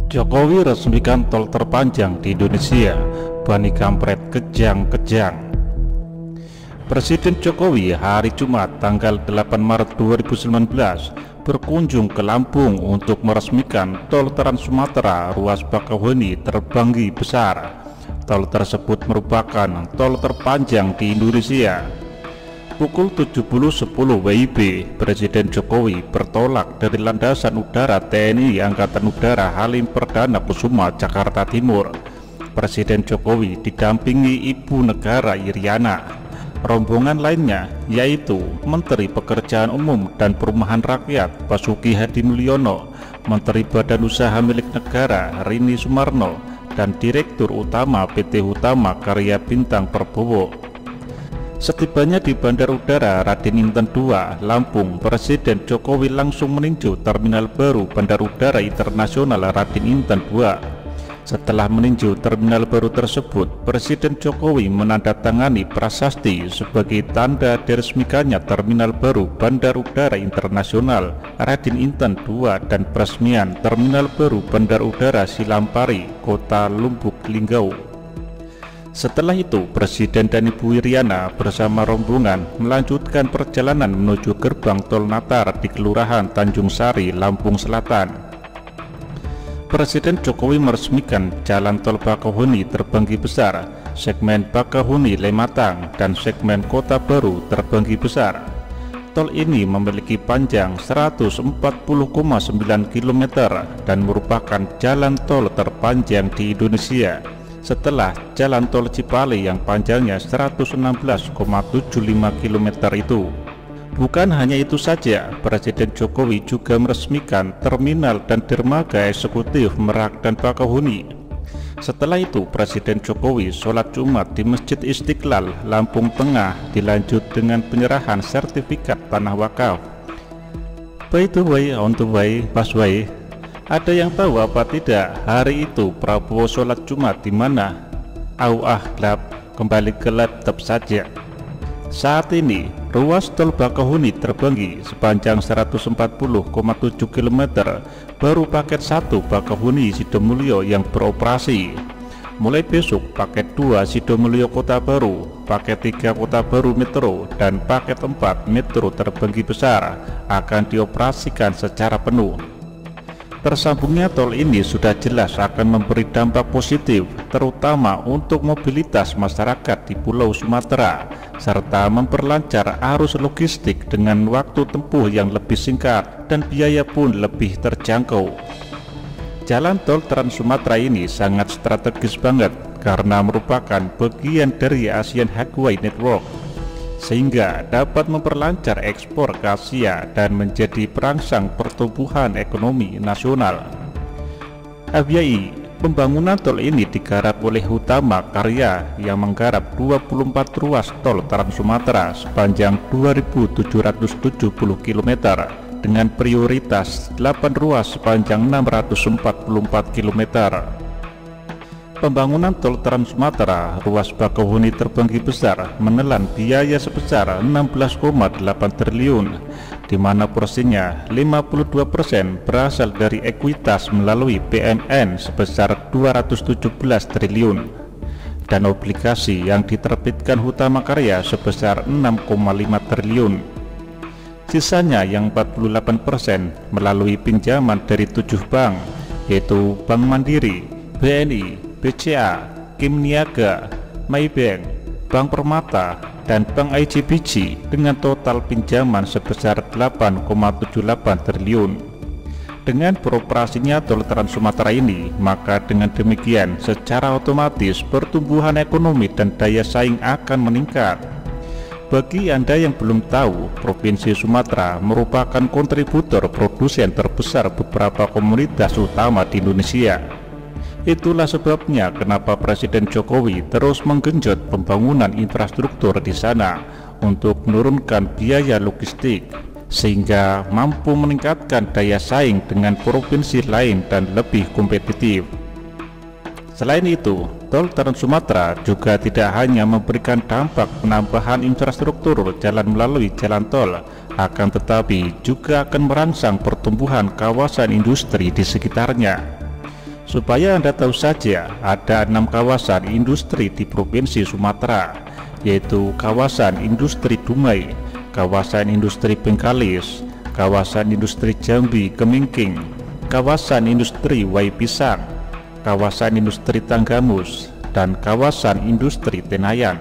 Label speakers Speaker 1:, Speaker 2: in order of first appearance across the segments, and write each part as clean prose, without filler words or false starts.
Speaker 1: Jokowi resmikan tol terpanjang di Indonesia. Bani kampret kejang-kejang. Presiden Jokowi hari Jumat tanggal 8 Maret 2019 berkunjung ke Lampung untuk meresmikan tol Trans Sumatera ruas Bakauheni terbanggi besar. Tol tersebut merupakan tol terpanjang di Indonesia. Pukul 7.10 WIB, Presiden Jokowi bertolak dari landasan udara TNI Angkatan Udara Halim Perdana Kusuma, Jakarta Timur. Presiden Jokowi didampingi Ibu Negara Iriana. Rombongan lainnya yaitu Menteri Pekerjaan Umum dan Perumahan Rakyat Basuki Hadi Mulyono, Menteri Badan Usaha Milik Negara Rini Sumarno, dan Direktur Utama PT Hutama Karya Bintang Prabowo. Setibanya di Bandar Udara Raden Inten II, Lampung, Presiden Jokowi langsung meninjau terminal baru Bandar Udara Internasional Raden Inten II. Setelah meninjau terminal baru tersebut, Presiden Jokowi menandatangani prasasti sebagai tanda diresmikannya terminal baru Bandar Udara Internasional Raden Inten II dan peresmian terminal baru Bandar Udara Silampari, Kota Lumbuk Linggau. Setelah itu, Presiden dan Ibu Iriana bersama rombongan melanjutkan perjalanan menuju gerbang tol Natar di Kelurahan Tanjung Sari, Lampung Selatan. Presiden Jokowi meresmikan jalan tol Bakauheni terbanggi besar, segmen Bakauheni Lematang, dan segmen Kota Baru terbanggi besar. Tol ini memiliki panjang 140,9 km dan merupakan jalan tol terpanjang di Indonesia setelah jalan tol Cipali yang panjangnya 116,75 km itu. Bukan hanya itu saja, Presiden Jokowi juga meresmikan terminal dan dermaga eksekutif Merak dan Bakauheni. Setelah itu, Presiden Jokowi sholat Jumat di Masjid Istiqlal, Lampung Tengah, dilanjut dengan penyerahan sertifikat tanah wakaf. By the way, on the way, pas way. Ada yang tahu apa tidak hari itu Prabowo sholat Jumat di mana? Gelap, kembali ke laptop saja. Saat ini ruas tol Bakauheni terbanggi sepanjang 140,7 km baru paket 1 Bakauheni Sidomulyo yang beroperasi. Mulai besok paket 2 Sidomulyo Kota Baru, paket 3 Kota Baru Metro, dan paket 4 Metro terbanggi besar akan dioperasikan secara penuh. Tersambungnya tol ini sudah jelas akan memberi dampak positif, terutama untuk mobilitas masyarakat di Pulau Sumatera, serta memperlancar arus logistik dengan waktu tempuh yang lebih singkat dan biaya pun lebih terjangkau. Jalan tol Trans Sumatera ini sangat strategis banget karena merupakan bagian dari ASEAN Highway Network, sehingga dapat memperlancar ekspor ke Asia dan menjadi perangsang pertumbuhan ekonomi nasional. FYI, pembangunan tol ini digarap oleh Hutama Karya yang menggarap 24 ruas tol Trans Sumatera sepanjang 2.770 km dengan prioritas 8 ruas sepanjang 644 km. Pembangunan tol Trans Sumatera ruas Bakauheni terbanggi besar menelan biaya sebesar 16,8 triliun, di mana porsinya 52% berasal dari ekuitas melalui BMN sebesar 217 triliun dan obligasi yang diterbitkan Hutama Karya sebesar 6,5 triliun. Sisanya yang 48% melalui pinjaman dari 7 bank, yaitu Bank Mandiri, BNI, BCA, Kim Niaga, Maybank, Bank Permata, dan Bank ICBC dengan total pinjaman sebesar 8,78 triliun. Dengan beroperasinya tol Trans Sumatera ini, maka dengan demikian secara otomatis pertumbuhan ekonomi dan daya saing akan meningkat. Bagi Anda yang belum tahu, Provinsi Sumatera merupakan kontributor produsen terbesar beberapa komoditas utama di Indonesia. Itulah sebabnya kenapa Presiden Jokowi terus menggenjot pembangunan infrastruktur di sana untuk menurunkan biaya logistik, sehingga mampu meningkatkan daya saing dengan provinsi lain dan lebih kompetitif. Selain itu, tol Trans Sumatera juga tidak hanya memberikan dampak penambahan infrastruktur jalan melalui jalan tol, akan tetapi juga akan merangsang pertumbuhan kawasan industri di sekitarnya. Supaya Anda tahu saja, ada 6 kawasan industri di Provinsi Sumatera, yaitu kawasan industri Dumai, kawasan industri Bengkalis, kawasan industri Jambi Kemingking, kawasan industri Waipisang, kawasan industri Tanggamus, dan kawasan industri Tenayan.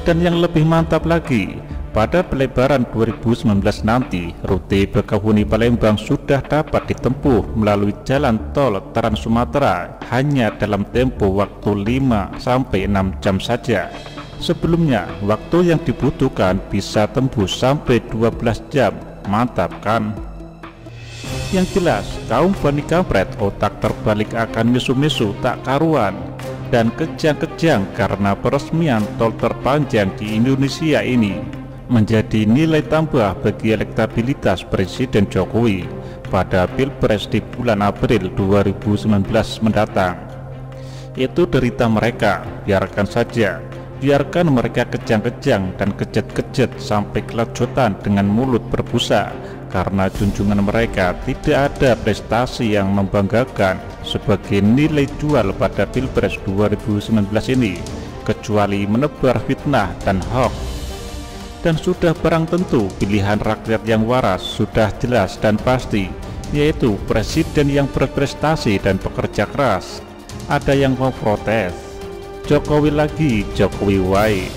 Speaker 1: Dan yang lebih mantap lagi, pada pelebaran 2019 nanti, rute Bakauheni-Palembang sudah dapat ditempuh melalui jalan tol Trans Sumatera hanya dalam tempo waktu 5-6 jam saja. Sebelumnya, waktu yang dibutuhkan bisa tembus sampai 12 jam. Mantap kan? Yang jelas, kaum Bani Kampret otak terbalik akan misu-misu tak karuan dan kejang-kejang karena peresmian tol terpanjang di Indonesia ini menjadi nilai tambah bagi elektabilitas Presiden Jokowi pada Pilpres di bulan April 2019 mendatang. Itu derita mereka, biarkan saja. Biarkan mereka kejang-kejang dan kejat-kejat sampai kelajutan dengan mulut berbusa, karena junjungan mereka tidak ada prestasi yang membanggakan sebagai nilai jual pada Pilpres 2019 ini, kecuali menebar fitnah dan hoax. Dan sudah barang tentu pilihan rakyat yang waras sudah jelas dan pasti, yaitu presiden yang berprestasi dan bekerja keras. Ada yang mau protes, Jokowi lagi, Jokowi wae.